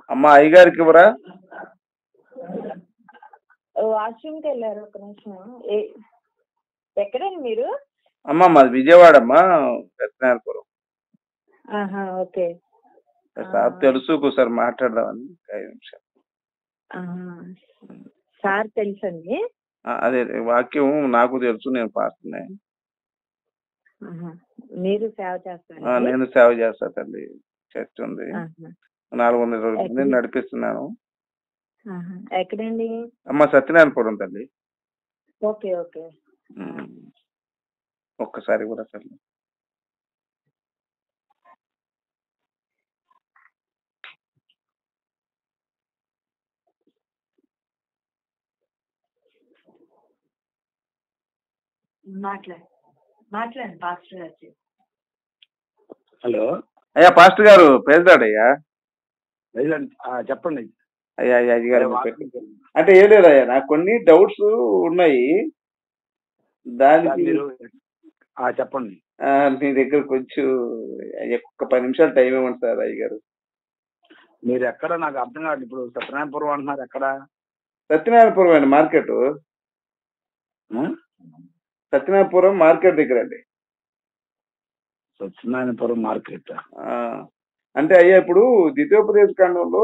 అమ్మ అయ్యగారికి ఇవ్వరా? వాష్రూమ్కి వెళ్ళారు, ఒక నిమిషం. ఎక్కడండి మీరు? అమ్మ మాది విజయవాడ అమ్మా, సత్యనారాయణపురం. ఓకే. సార్ తెలుసు, ఒకసారి మాట్లాడదామని. 5 నిమిషాలు. సార్ తెలుసండి? అదే వాక్యం నాకు తెలుసు, నేను పాడుతున్నాయి. మీరు సేవ చేస్తారా? నేను సేవ చేస్తా తల్లి. చర్చ్ ఉంది, 420 మంది నడిపిస్తున్నాను. ఎక్కడండి? అమ్మ సత్యనారాయణపురం తల్లి. Okay okay. ఒక్కసారి కూడా తల్లి. మాట్లాడండి పాస్టర్ గారు. హలో అయ్యా పాస్టర్ గారు, పేరుదాడయ్యా. చెప్పండి అయ్యా అయ్యగారు, అంటే ఏం లేదయ్యా, నాకు కొన్ని డౌట్స్ ఉన్నాయి. దానికి చెప్పండి. మీ దగ్గర కొంచెం ఒక 10 నిమిషాలు టైం ఇవ్వండి సార్. అయ్యగారు మీరు ఎక్కడ, నాకు అర్థం కాదు. ఇప్పుడు సత్యనారాయణపురం అంటున్నారు, ఎక్కడ? సత్యనారాయణపురం అండి, మార్కెట్. సత్యనారాయణపురం మార్కెట్ దగ్గర అండి. సత్యనారాయణపురం మార్కెట్ అంటే అయ్యా, ఇప్పుడు ద్వితీయోపదేశ కాండంలో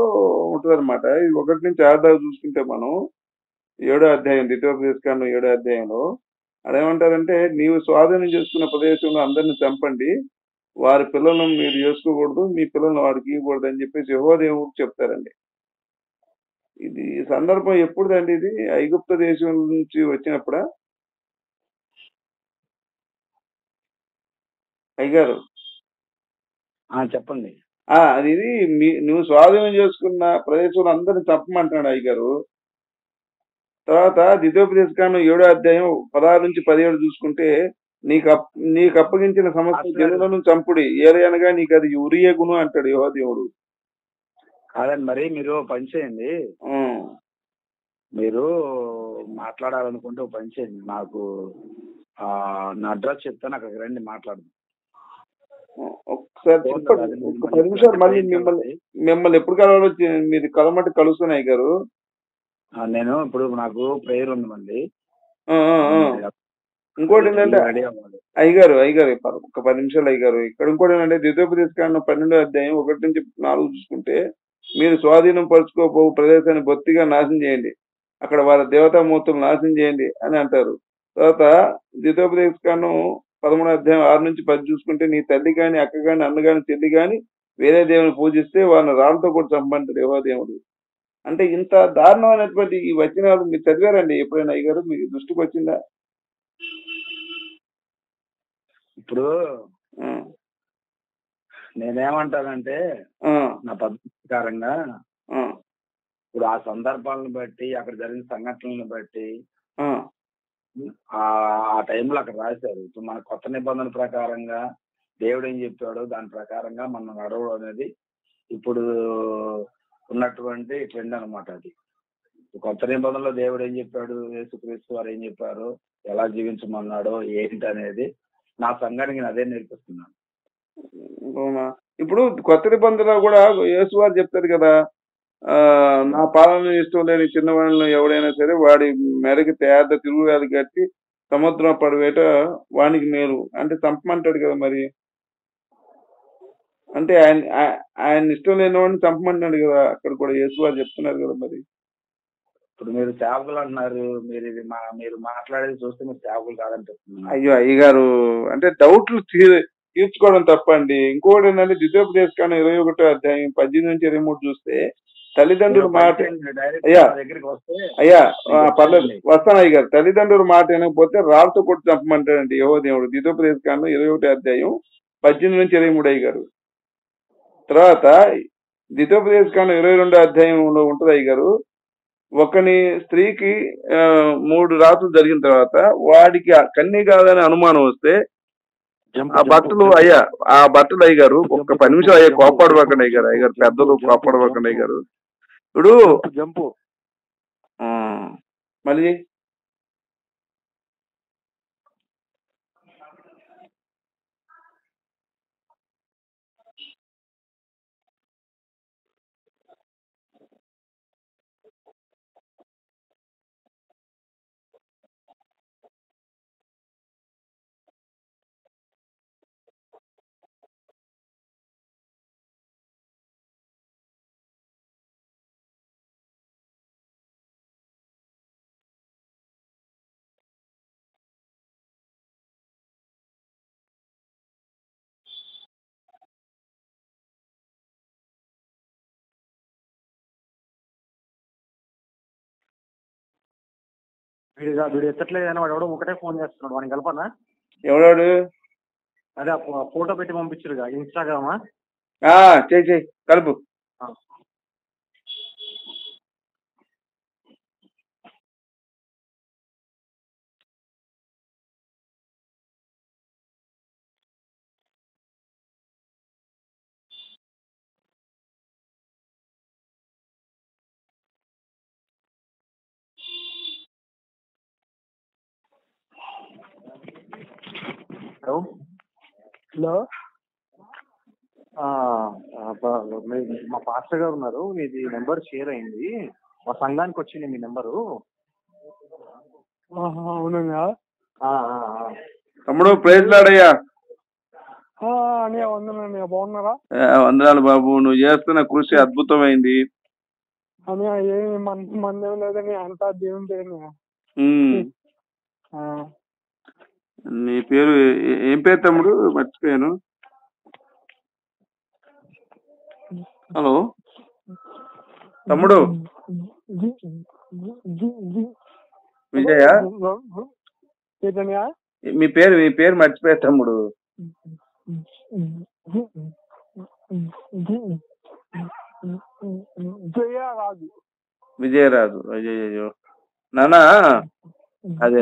ఉంటుంది అనమాట. ఇది 1 నుంచి 6 దాకా చూసుకుంటే మనం 7వ అధ్యాయం, ద్వితీయోపదేశ కాండం 7వ అధ్యాయంలో అదేమంటారంటే, నీవు స్వాధీనం చేసుకున్న ప్రదేశంలో అందరిని చంపండి, వారి పిల్లలను మీరు చేసుకోకూడదు, మీ పిల్లలను వారికి ఇవ్వకూడదు అని చెప్పేసి యెహోవా దేవుడు చెప్తారండి. ఇది సందర్భం ఎప్పుడుదండి? ఇది ఐగుప్త దేశం నుంచి వచ్చినప్పుడా అయ్యగారు? చెప్పండి. అది నువ్వు స్వాధీనం చేసుకున్న ప్రదేశంలో అందరిని చంపమంటున్నాడు అయ్యగారు. తర్వాత ద్వితీయోపదేశ కాండం 7వ అధ్యాయం 16 నుంచి 17 చూసుకుంటే, నీకు అప్పగించిన సమస్త జనులను చంపుడి, ఏలయనగా నీకు అది ఉరియగును అంటాడు యెహోవా దేవుడు. కాదండి, మరి మీరు పని చేయండి. మీరు మాట్లాడాలనుకుంటే ఒక పని చేయండి, నాకు నా అడ్రస్ చెప్తాను, అక్కడికి రండి, మాట్లాడదాం. ఒకసారి చెప్పండి, ఒక 10 నిమిషాలు. మళ్ళీ మిమ్మల్ని ఎప్పుడు కలవాలో మీరు కలవమంటే కలుస్తున్నాయి గారు. నేను ఇప్పుడు నాకు ప్రేయర్ ఉంది మళ్ళీ. ఇంకోటి ఏంటంటే అయ్యగారు ఒక 10 నిమిషాలు అయ్యగారు, ఇక్కడ ఇంకోటి ఏంటంటే ద్వితీయోపదేశ కాండం 12వ అధ్యాయం 1 నుంచి 4 చూసుకుంటే, మీరు స్వాధీనం పరుచుకోబో ప్రదేశాన్ని బొత్తిగా నాశనం చేయండి, అక్కడ వారి దేవతామూర్తులు నాశనం చేయండి అని అంటారు. తర్వాత ద్వితీయోపదేశ కాండం 13వ అధ్యాయం 6 నుంచి 10 చూసుకుంటే, నీ తల్లి గాని, అక్క గాని, అన్న గాని, చెల్లి గాని వేరే దేవుని పూజిస్తే వారిని రాళ్ళతో కూడా చంపంటాడు యెహోవా దేవుడు. అంటే ఇంత దారుణమైనటువంటి ఈ వచనాలు మీరు చదివారండి ఎప్పుడైనా అయ్యగారు? మీకు దృష్టికి వచ్చిందా? ఇప్పుడు నేనేమంటానంటే, నా పద్ధతి ప్రకారంగా ఇప్పుడు ఆ సందర్భాలను బట్టి, అక్కడ జరిగిన సంఘటనలను బట్టి ఆ టైంలో అక్కడ రాశారు. ఇప్పుడు మన కొత్త నిబంధన ప్రకారంగా దేవుడు ఏం చెప్పాడో దాని ప్రకారంగా మనం నడవడం అనేది ఇప్పుడు ఉన్నటువంటి ట్రెండ్ అనమాట. అది కొత్త నిబంధనలో దేవుడు ఏం చెప్పాడు, యేసుక్రీస్తు వారు ఏం చెప్పారు, ఎలా జీవించమన్నాడో ఏంటి అనేది నా సంఘానికి అదే నేర్పిస్తున్నాను. ఇప్పుడు కొత్త నిబంధనలో కూడా యేసు వారు చెప్తారు కదా, నా పాలన ఇష్టం లేని చిన్నవాళ్ళను ఎవడైనా సరే వాడి మెడకి తేద తిరుగురాది కట్టి సముద్రం పడివేట వానికి మేలు అంటే చంపమంటాడు కదా. మరి అంటే ఆయన ఇష్టం లేని వాడిని చంపమంటున్నాడు కదా, అక్కడ కూడా యేసు వారు చెప్తున్నారు కదా. మరి ఇప్పుడు మీరు సేవకులు అంటున్నారు, మీరు మాట్లాడేది చూస్తే మీరు సేవకులు కాదంటే. అయ్యో అయ్యగారు, అంటే డౌట్లు తీర్చుకోవడం తప్పండి. ఇంకోటి ఏంటంటే ద్వితీయోపదేశ కాండం 21వ అధ్యాయం 18 నుంచి 23 చూస్తే, తల్లిదండ్రుల మాట అయ్యా పర్లేదు వస్తాను అయ్యగారు, తల్లిదండ్రుల మాట వినకపోతే రాళ్ళతో కొట్టి చంపమంటాడండి యెహోవా దేవుడు. ద్వితీయోపదేశ కాండం 21వ అధ్యాయం 18 నుంచి 23 అయ్యగారు. తర్వాత ద్వితీయోపదేశ కాండం 22వ అధ్యాయంలో ఉంటుంది అయ్యగారు, ఒకని స్త్రీకి 3 రాత్రులు జరిగిన తర్వాత వాడికి కన్నీ కాదని అనుమానం వస్తే ఆ బట్టలు అయ్యగారు ఒక్క 10 నిమిషాలు అయ్యా, కోపాడవకండి అయ్యగారు, పెద్దలు కోపాడవకండి అయ్యగారు. ఇప్పుడు మళ్ళీ వీడు ఎత్తట్లేదు అని వాడు ఎవడో ఒకటే ఫోన్ చేస్తున్నాడు, వాడిని కలపనా? ఎవడాడు? అదే ఫోటో పెట్టి పంపించారుగా ఇన్స్టాగ్రామా. చెయ్యి కలుపు. హలో, మా పాస్టర్ గారు ఉన్నారు, మీది నెంబర్ షేర్ అయింది, మా సంఘానికి వచ్చింది మీ నెంబరు. అవునయ్యా. తమ్ముడు ప్రైజ్ లాడయ్యా. అన్నయ్య వందనయ్య, బాగున్నారా? వందనాలు బాబు, నువ్వు చేస్తున్న కృషి అద్భుతమైంది. అన్నయ్య ఏమి మందేం లేదని అంతా దేవుని పేరు. నీ పేరు ఏం పేరు తమ్ముడు? మర్చిపోయాను. హలో తమ్ముడు. విజయ, మీ పేరు మర్చిపోయా తమ్ముడు. విజయరాజు. అయ్యో నానా, అదే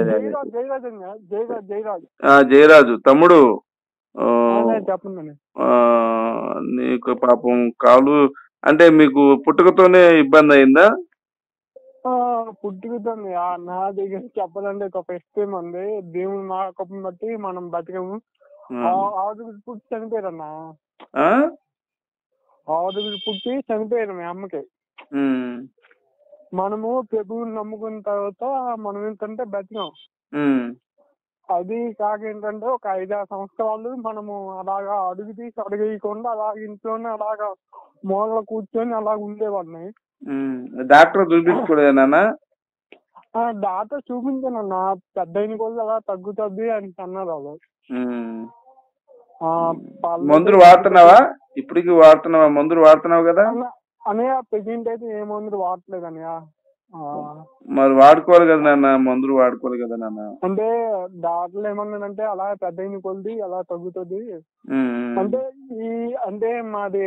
జయరాజు తమ్ముడు. నీకు పాపం కాలు అంటే మీకు పుట్టుకతోనే ఇబ్బంది అయిందా? పుట్టుకతోంది. నా దగ్గర చెప్పాలంటే ఒక ఫెస్ట్ ఉంది, దేవుని నాకం బట్టి మనం బతికము. 6 పుట్టి చనిపోయారన్నా, 6 పుట్టి చనిపోయారు మీ అమ్మకి. మనము ప్రభువుని నమ్ముకున్న తర్వాత మనం ఏంటంటే బతికాం. అది కాక ఏంటంటే ఒక 5-6 సంవత్సరాలు మనము అలాగా అడుగు తీసి అడుగేయకుండా అలాగ ఇంట్లోనే అలాగా మూలలో కూర్చొని అలాగ ఉండేవాడిని. డాక్టర్ చూపించుకోలేదన్నా? డాక్టర్ చూపించానన్నా, పెద్ద అయిన కొద్ది అలా తగ్గుతుంది అని అన్నారు వాళ్ళు. మందులు వాడుతున్నావా? ఇప్పటికి వాడుతున్నావా? మందులు వాడుతున్నావు కదా అన్నయ్య? ప్రెగ్నెంట్ అయితే ఏ మందులు వాడలేదు అన్నయ్య. మరి వాడుకోవాలి కదా నాన్న, మందులు వాడుకోవాలి కదా నాన్న. అంటే డాక్టర్లు ఏమన్నాడంటే అలా పెద్ద అయిన కొద్ది అలా తగ్గుతుంది అంటే మాది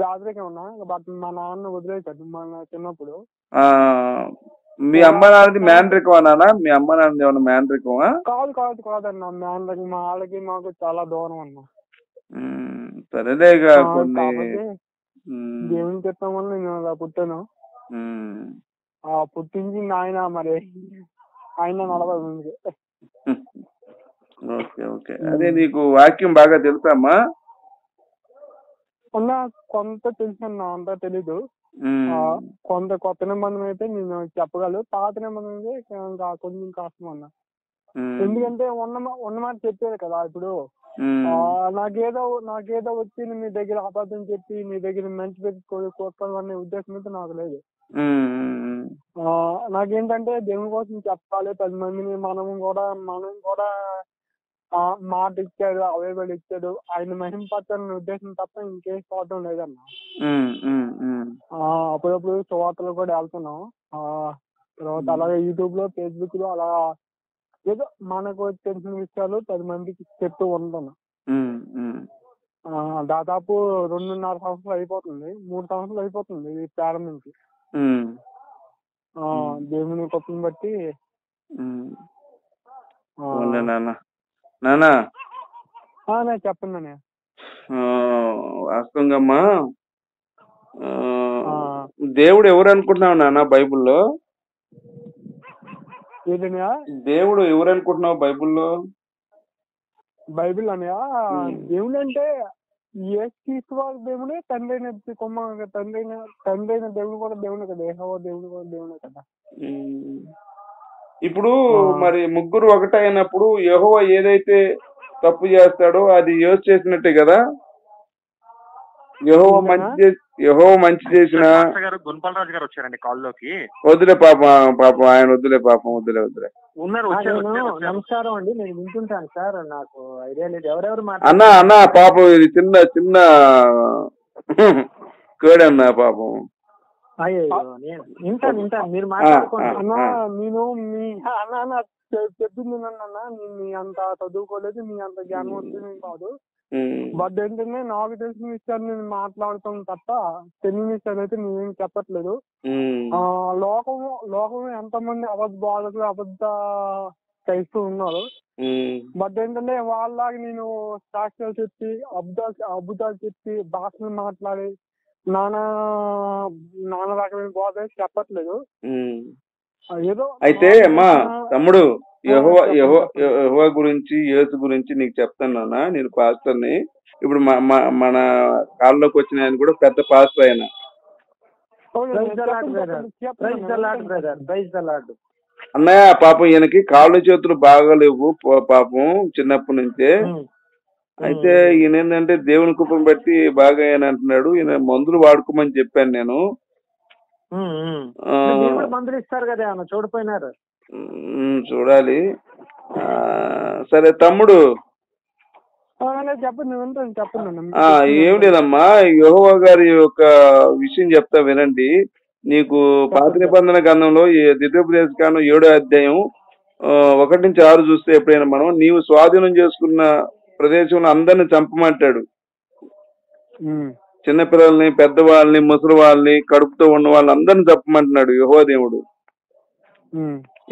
జాతరకే ఉన్నా, బట్ మా నాన్న వదిలేశాడు మన చిన్నప్పుడు. మీ అమ్మ నాన్నది మ్యాన్రికమా నాన్న? మీ అమ్మ నాన్నది ఏమన్నా మ్యాన్రికమా? కాదన్న, మ్యాన్రికం మా వాళ్ళకి మాకు చాలా దూరం అన్నా. సరేలే కొన్ని దేవుని చెప్తాం వల్ల నేను అలా పుట్టాను. పుట్టించి ఆయన మరి ఆయన 40 మందికి. ఓకే. అదే నీకు వాక్యం బాగా తెలుసమ్మా? అన్నా కొంత తెలుసు అన్న, అంతా తెలీదు. కొంత కొత్త నిబంధన అయితే నేను చెప్పగలను, పాత నిబంధన అయితే కొంచెం కష్టం అన్న. ఎందుకంటే ఉన్న మాట చెప్పారు కదా. ఇప్పుడు నాకేదో వచ్చి మీ దగ్గర అబద్ధం చెప్పి మీ దగ్గర మంచి పెట్టి కొట్టాలనే ఉద్దేశం అయితే నాకు లేదు. నాకేంటంటే దేవుని కోసం చెప్పాలి 10 మందిని. మనం కూడా మాట ఇచ్చాడు, అవైబుల్ ఇచ్చాడు, ఆయన మహింపరచాలనే ఉద్దేశం తప్ప ఇంకేం చూడటం లేదన్న. అప్పుడప్పుడు సువార్తలు కూడా వెళ్తున్నాం. తర్వాత అలాగే యూట్యూబ్ లో, ఫేస్బుక్ లో అలా ఏదో మనకు తెలిసిన విషయాలు 10 మందికి చెప్తూ ఉంటాను. దాదాపు 2.5 సంవత్సరాలు అయిపోతుంది, 3 సంవత్సరాలు అయిపోతుంది ఇది ప్రారంభించి. దేవుని కృపను బట్టి. నానా చెప్పండి. వాస్తవంగా దేవుడు ఎవరు అనుకుంటున్నావు నాన్న బైబుల్లో? దేవుడు ఎవరు అనుకుంటున్నావు బైబుల్లో? బైబిల్ అనయా, దేవుడు అంటే యేసుక్రీస్తు దేవుడే, తండ్రి అయిన దేవుడు కూడా దేవుడే కదా, యెహోవా దేవుడు కూడా దేవుడే కదా. ఇప్పుడు మరి ముగ్గురు ఒకటైనప్పుడు యెహోవా ఏదైతే తప్పు చేస్తాడో అది యేసు చేసినట్టే కదా. యెహోవా మంచి చేసిన గుణపాలరాజు గారు వచ్చారండి కాల్లోకి. వద్దులే పాపం ఆయన వద్దులే నమస్కారం అండి, నేను వింటుంటాను సార్, నాకు ఐడియా లేదు ఎవరెవరు అన్నా పాపం ఇది చిన్న కోడన్నా పాపం. అయ్యో వింటాను మీరు మాట్లాడుకోండి. అన్న నేను మీ అన్న చెప్పింది అన్న, మీ అంత చదువుకోలేదు, మీ అంత జ్ఞానం వచ్చింది కాదు. బట్ ఏంటంటే నాకు తెలిసిన విషయాన్ని నేను మాట్లాడుతాం తప్ప తెలియని విషయాలు అయితే నేనేం చెప్పట్లేదు. లోకం ఎంతమంది బోధకులు అబద్ధ చేస్తూ ఉన్నారు. బట్ ఏంటంటే వాళ్ళలాగా నేను సాక్ష్యాలు చెప్పి అబద్ధాలు చెప్పి భాషలు మాట్లాడి నానా రకమైన బోధ చెప్పట్లేదు. ఏదో అయితే అమ్మా తమ్ముడు యెహోవా గురించి యేసు గురించి నీకు చెప్తాను. నేను పాస్టర్ని. ఇప్పుడు మన కాలంలోకి వచ్చిన ఆయన కూడా పెద్ద పాస్టర్ ఆయన. అన్నయ్య పాపం ఈయనకి కాళ్ళు చేతులు బాగాలేవు పాపం చిన్నప్పటి నుంచే. అయితే ఈయన ఏంటంటే దేవుని కృపను బట్టి బాగా ఆయన అంటున్నాడు. ఈయన మందులు వాడుకోమని చెప్పాను నేను. మందులు ఇస్తారు కదా చూడిపోయినారు. చూడాలి. సరే తమ్ముడు ఏం లేదమ్మా, యెహోవా గారి యొక్క విషయం చెప్తా వినండి. నీకు పాత నిబంధన గ్రంథంలో ద్వితీయోపదేశకాండం 7వ అధ్యాయం 1-6 చూస్తే ఎప్పుడైనా మనం నీవు స్వాధీనం చేసుకున్న ప్రదేశంలో అందరిని చంపమంటాడు. చిన్నపిల్లల్ని, పెద్దవాళ్ళని, ముసలి వాళ్ళని, కడుపుతో ఉన్న వాళ్ళని అందరిని చంపమంటున్నాడు యెహోవా దేవుడు.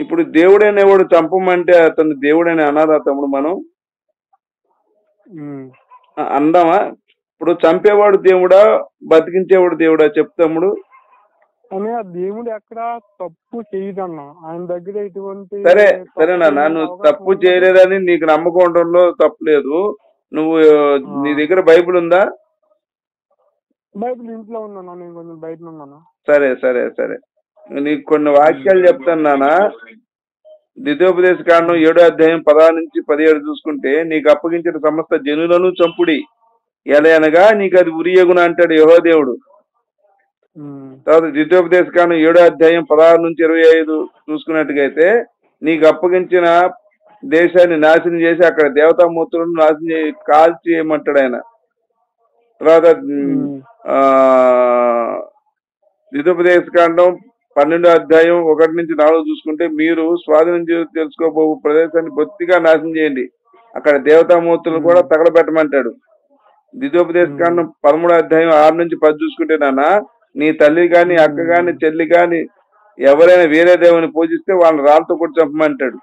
ఇప్పుడు దేవుడైనవాడు చంపమంటే అతను దేవుడని అనాలా తమ్ముడు? మనం అందామా? ఇప్పుడు చంపేవాడు దేవుడా, బతికించేవాడు దేవుడా చెప్పు తమ్ముడు. దేవుడు ఎక్కడ తప్పు చేయదన్నా, ఆయన దగ్గర ఎటువంటి సరేనా నువ్వు తప్పు చేయలేదని నీకు నమ్మకం ఉండడంలో తప్పు లేదు. నువ్వు నీ దగ్గర బైబిల్ ఉందా? బైబిల్ ఇంట్లో ఉన్నాను, నేను కొంచెం బయట ఉన్నాను. సరే నీకు కొన్ని వాక్యాలు చెప్తాను నాన్న. ద్వితీయోపదేశకాండం 7వ అధ్యాయం 16-17 చూసుకుంటే, నీకు అప్పగించిన సమస్త జనులను చంపుడి ఎలయనగా నీకు అది ఉరియగున అంటాడు యెహోవా దేవుడు. తర్వాత ద్వితీయోపదేశకాండం 7వ అధ్యాయం 16-25 చూసుకున్నట్టుగైతే, నీకు అప్పగించిన దేశాన్ని నాశనం చేసి అక్కడ దేవతామూర్తులను నాశనం చేసి కాల్చేయమంటాడు ఆయన. తర్వాత ద్వితీయోపదేశకాండం 12వ అధ్యాయం 1-4 చూసుకుంటే, మీరు స్వాధీనం తెలుసుకోబో ప్రదేశాన్ని బొత్తిగా నాశనం చేయండి, అక్కడ దేవతామూర్తులను కూడా తగలబెట్టమంటాడు. ద్వితీయోపదేశకాండం 13వ అధ్యాయం 6-10 చూసుకుంటే నాన్న, నీ తల్లి గాని, అక్క గాని, చెల్లి గాని ఎవరైనా వేరే దేవుని పూజిస్తే వాళ్ళని రాళ్ళతో కూడా చంపమంటాడు.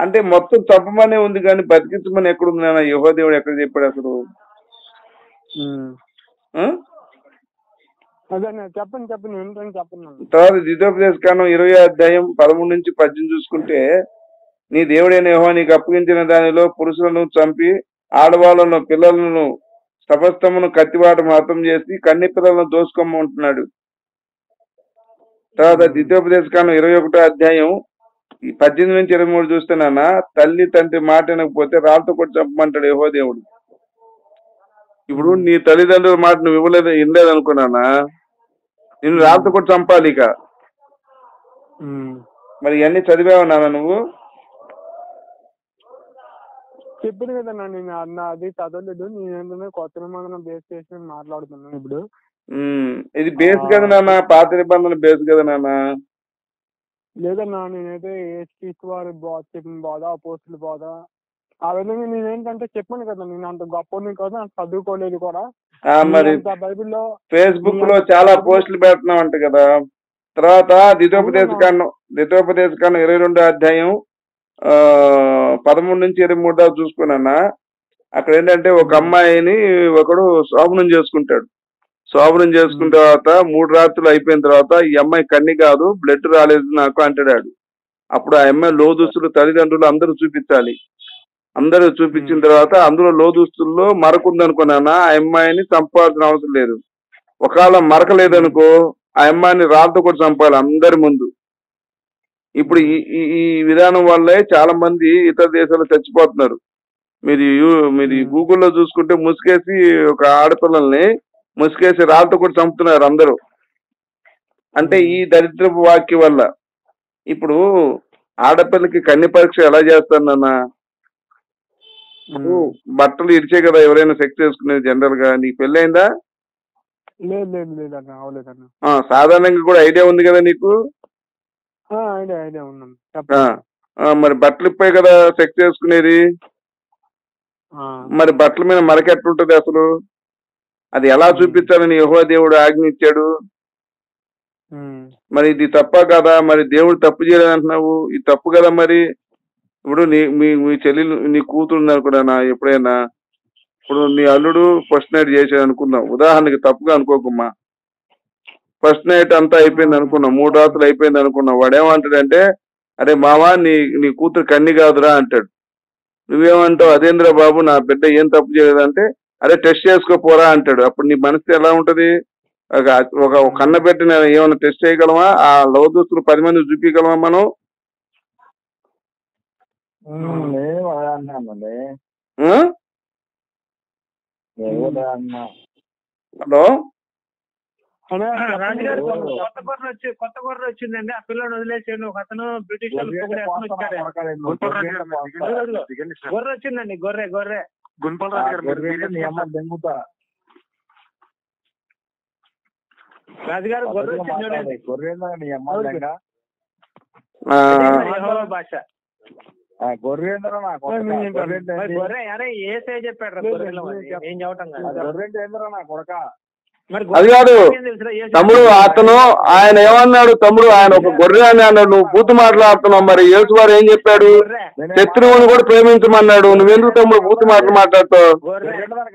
అంటే మొత్తం చంపమనే ఉంది కానీ బతికించమని ఎక్కడుంది నాన్న? యెహోవా దేవుడు ఎక్కడ చెప్పాడు అసలు? తర్వాత ద్వితీయోపదేశకాండం 20వ అధ్యాయం 13-18 చూసుకుంటే, నీ దేవుడైన యెహోవా నీకు అప్పగించిన దానిలో పురుషులను చంపి ఆడవాళ్ళను, పిల్లలను సమస్తమును కత్తివాట మాత్రం చేసి కన్ని పిల్లలను దోసుకోమంటున్నాడు. తర్వాత ద్వితీయోపదేశకాండం 21వ అధ్యాయం 18-23 చూస్తేనన్నా, తల్లి తండ్రి మాట వినకపోతే రాళ్ళతో కూడా చంపమంటాడు యెహోవా దేవుడు. ఇప్పుడు నీ తల్లిదండ్రుల మాట నువ్వు వినలేదు అనుకున్నానా, నిన్ను రాళ్ళతో కూడా చంపాలి. ఇక మరి ఇవన్నీ చదివావా నాన్న నువ్వు? చెప్పాను కదన్నా, నేను అది చదవలేదు. నేను కొత్త నిబంధన బేస్ చేసి మాట్లాడుతున్నాను ఇప్పుడు. ఇది బేస్ కదా నాన్న, పాత నిబంధన బేస్ కదా నాన్న. లేదన్నా, నేనైతే ఏసుక్రీస్తు వారి చెప్పిన బోధ, అపోస్తుల బోధ ఆ విధంగా నేనేంటంటే చెప్పాను కదా, నేను అంత గొప్పని కదా, చదువుకోలేదు కూడా. మరి బైబిల్లో ఫేస్బుక్ లో చాలా పోస్టులు పెడుతున్నావు అంట కదా. తర్వాత ద్వితీయోపదేశకాండం 22వ అధ్యాయం 13-23 దాకా చూసుకున్నా. అక్కడ ఏంటంటే ఒక అమ్మాయిని ఒకడు శోభనం చేసుకుంటాడు. శోభనం చేసుకున్న తర్వాత 3 రాత్రులు అయిపోయిన తర్వాత ఈ అమ్మాయి కన్ని కాదు, బ్లడ్ రాలేదు నాకు అంటాడు. అప్పుడు ఆ అమ్మాయి లోదుస్తులు తల్లిదండ్రులు అందరూ చూపించాలి. అందరూ చూపించిన తర్వాత అందులో లోదుస్తుల్లో మరకుందనుకున్నానా, ఆ అమ్మాయిని చంపాల్సిన అవసరం లేదు. ఒకవేళ మరకలేదనుకో, ఆ అమ్మాయిని రాళ్ళతో కూడా చంపాలి అందరి ముందు. ఇప్పుడు ఈ విధానం వల్లే చాలా మంది ఇతర దేశాల్లో చచ్చిపోతున్నారు. మీరు గూగుల్లో చూసుకుంటే ముసుగేసి ఒక ఆడపిల్లల్ని ముసుగేసి రాళ్ళతో కూడా చంపుతున్నారు అందరూ. అంటే ఈ దరిద్రపు వాక్యం వల్ల. ఇప్పుడు ఆడపిల్లకి కన్య పరీక్ష ఎలా చేస్తారు నాన్న? బట్టలు ఇడిచే కదా ఎవరైనా సెక్స్ చేసుకునేది జనరల్ గా. నీకు పెళ్ళైందా? లేదన్న, అవలేదన్న. సాధారణంగా కూడా ఐడియా ఉంది కదా నీకు? ఐడియా ఉందన్న. మరి బట్టలు ఇప్పాయి కదా సెక్స్ చేసుకునేది, మరి బట్టల మీద మరక ఎట్లుంటది అసలు? అది ఎలా చూపించాలని యెహోవా దేవుడు ఆజ్ఞ ఇచ్చాడు? మరి ఇది తప్ప కదా? మరి దేవుడు తప్పు చేయలేదు అంటున్నావు, ఇది తప్పు కదా? మరి ఇప్పుడు మీ చెల్లెలు, నీ కూతురు అనుకున్నా ఎప్పుడైనా, ఇప్పుడు నీ అల్లుడు ఫస్ట్ నైట్ చేసాడు అనుకుందాం, ఉదాహరణకి, తప్పుగా అనుకోకమ్మా. ఫస్ట్ నైట్ అంతా అయిపోయింది అనుకున్నాం, 3 రాత్రులు అయిపోయింది అనుకున్నాం. వాడేమంటాడంటే, అరే మావా నీ కూతురు కన్ని కాదురా అంటాడు. నువ్వేమంటావు? అదేంద్ర బాబు, నా బిడ్డ ఏం తప్పు చేయలేదంటే, అరే టెస్ట్ చేసుకోపోరా అంటాడు. అప్పుడు నీ మనసు ఎలా ఉంటది? ఒక కన్న బిడ్డని ఏమైనా టెస్ట్ చేయగలమా? ఆ లవ్ దోస్తులు 10 మంది చూపించగలమా మనం? హలో రాజుగారు, కొత్త గొర్రె వచ్చిందండి, ఆ పిల్లని వదిలేసాడు. ఒక అతను బ్రిటిష్ గొర్రె వచ్చిందండి, గొర్రె రాజుగారు, గొర్రె వచ్చింది. భాష గొర్రె అరే ఏసే చెప్పాడు ఏం చెప్పటం నా కొడక. అది కాదు తమ్ముడు, అతను ఆయన ఏమన్నాడు తమ్ముడు? ఆయన ఒక గొర్రె అని అన్నాడు, నువ్వు బూతు మాట్లాడుతున్నావు. మరి యేసు వారు ఏం చెప్పాడు? శత్రువుని కూడా ప్రేమించమన్నాడు. నువ్వెందుకు తమ్ముడు బూతు మాటలు మాట్లాడుతావు?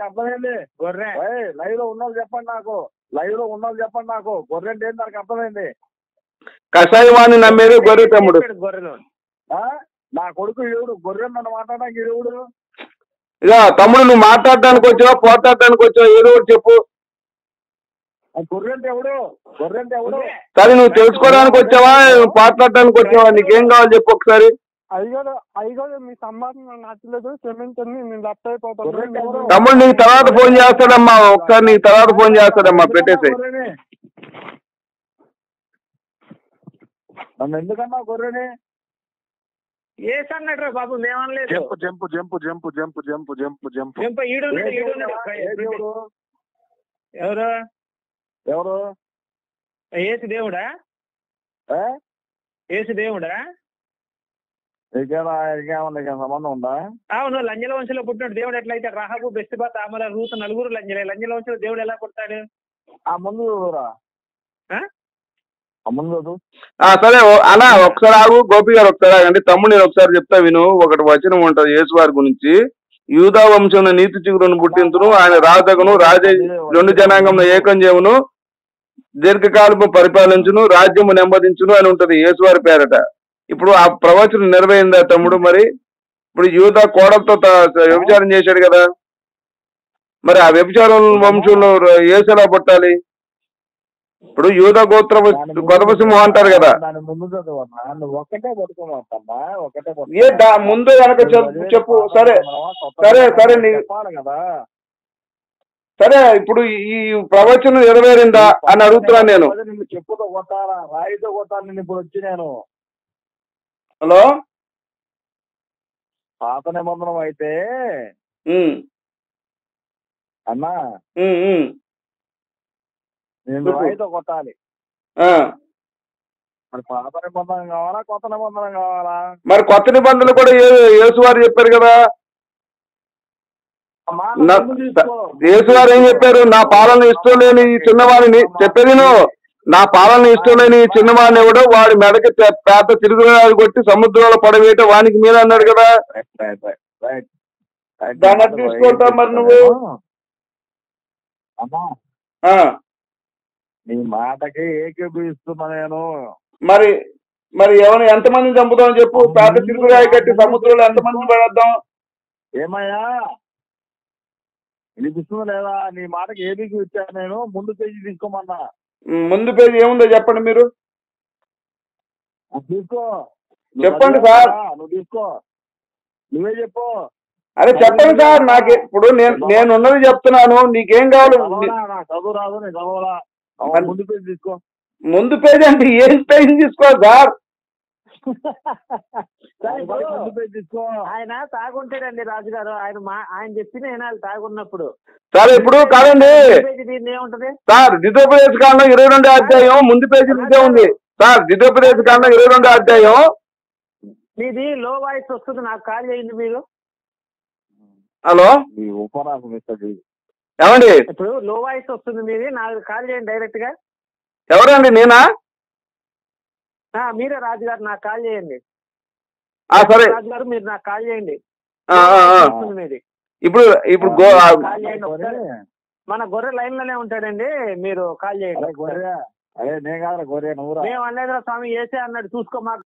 అర్థమైంది. లైవ్ లో ఉన్నది చెప్పండి నాకు, గొర్రె అంటే దానికి అర్థమైంది. కషాయవాణి నమ్మేది గొర్రె తమ్ముడు. నా కొడుకు ఎవడు గొర్రె నన్ను మాట్లాడడానికి ఎవడు? ఇక తమ్ముడు, నువ్వు మాట్లాడడానికి వచ్చావా పోట్లాడడానికి వచ్చావా? ఏదో ఒకటి చెప్పు. గొర్రె అంటే ఎవడు? సరే, నువ్వు తెలుసుకోవడానికి వచ్చావా పోట్లాడడానికి వచ్చావా? నీకేం కావాలి చెప్పు ఒకసారి. అయ్యగారు మీ సంభాషణ నచ్చలేదు, క్షమించండి, నేను లెఫ్ట్ అయిపోతాను. తమ్ముడు నీకు తర్వాత ఫోన్ చేస్తాడమ్మా, ఒకసారి నీకు తర్వాత ఫోన్ చేస్తాడమ్మా, పెట్టేసి. నన్ను ఎందుకన్నా గొర్రెని? ఏ సన్నట్రా బాబు, మేమనలేదు. ఎవరు? ఏసు దేవుడా? సంబంధం ఉందా? అవును, లంజల వంశంలో పుట్టినాడు దేవుడు. ఎట్లయితే రాహాబు, బెస్తిబా, తామర, రూతు నలుగురు లంజలే. లంజల వంశంలో దేవుడు ఎలా పుడతాడు? ఆ ముందు సరే అలా ఒకసారి ఆగు గోపి గారు, ఒకసారి ఆగండి. తమ్ముడు నేను ఒకసారి చెప్తా విను. ఒకటి వచనం ఉంటది యేసు వారి గురించి, యూదా వంశంలో నీతి చిగురును పుట్టించును, ఆయన రాజగును, రాజే 2 జనాంగంలో ఏకం చేయును, దీర్ఘకాలము పరిపాలించును, రాజ్యము నెమ్మదించును అని ఉంటది యేసు వారి పేరట. ఇప్పుడు ఆ ప్రవచనం నెరవేరిందా తమ్ముడు? మరి ఇప్పుడు యూదా కోడలతో వ్యభిచారం చేశాడు కదా, మరి ఆ వ్యభిచారం వంశంలో యేసు ఎలా పుట్టాలి? ఇప్పుడు యూదా గోత్ర గొదవసింహం అంటారు కదా, ముందు వెనక చెప్పు. సరే సరే సరే సరే, ఇప్పుడు ఈ ప్రవచనం నెరవేరిందా అని అడుగుతున్నా నేను. చెప్పుతో కొట్టాలా, రాయితో కొట్టాలి ఇప్పుడు వచ్చి నేను. హలో, పాత నిబంధనం అయితే అన్నా నేను రాయితో కొట్టాలి. మరి పాత నిబంధన కావాలా, కొత్త నిబంధన కావాలా? మరి కొత్త నిబంధనలు కూడా యేసు వారు చెప్పారు కదా. యేసు గారు ఏం చెప్పారు? నా పాలన ఇష్టం లేని ఈ చిన్నవాడిని, చెప్పేది నా పాలన ఇష్టం లేని ఈ చిన్నవాడిని ఎవడో వాడి మెడకి పేద తిరుగురాలు కొట్టి సముద్రంలో పడవేయటం వానికి మీద అన్నాడు కదా. దాన్ని అట్లా తీసుకుంటావు మరి నువ్వు? నీ మాటకి ఏకీభవిస్తున్నా నేను. మరి మరి ఎవరు ఎంతమందిని చంపుతామని చెప్పు? పేద తిరుగురాయి కట్టి సముద్రంలో ఎంతమందిని పడేద్దాం? ఏమయ్యా వినిపిస్తుందా లేదా? నీ మాటకి ఏబీకి ఇచ్చాను నేను. ముందు పేజీ తీసుకోమన్నా. ముందు పేజీ ఏముందో చెప్పండి మీరు. తీసుకో, చెప్పండి సార్. నువ్వు తీసుకో, నువ్వే చెప్పు. అరే చెప్పండి సార్, నాకు ఇప్పుడు నేనున్నది చెప్తున్నాను, నీకేం కావాలి? చదువు రాదు, నేను చదవాలా? ముందు పేజీ తీసుకో. ముందు పేజీ అంటే ఏం పేజీ తీసుకోవాలి సార్? ఆయన తాగుంటాడండి రాజుగారు, ఆయన చెప్పిన వినాలి తాగున్నప్పుడు. సార్ ఇప్పుడు కాదండి దీన్ని ఏముంటది సార్, ద్వితోపదేశ కాండం 22వ అధ్యాయం ముందు పేజీ ఇదే ఉంది సార్. ద్వితోపదేశ కాండం 22వ అధ్యాయం. మీది లో వాయిస్ వస్తుంది, నాకు కాల్ చేయండి మీరు. హలో ఏమండి? ఇప్పుడు లో వాయిస్ వస్తుంది మీది, నాకు కాల్ చేయండి డైరెక్ట్ గా. ఎవరండి? నేనా? మీరే రాజు గారు, నాకు కాల్ చేయండి. సరే రాజు గారు మీరు నాకు కాల్ చేయండి. మీది ఇప్పుడు కాల్ చేయండి ఒకసారి. మన గొర్రె లైన్ లోనే ఉంటాడండి, మీరు కాల్ చేయండి. మేము అనలేదురా స్వామి, ఏసే అన్నాడు, చూసుకో మాకు.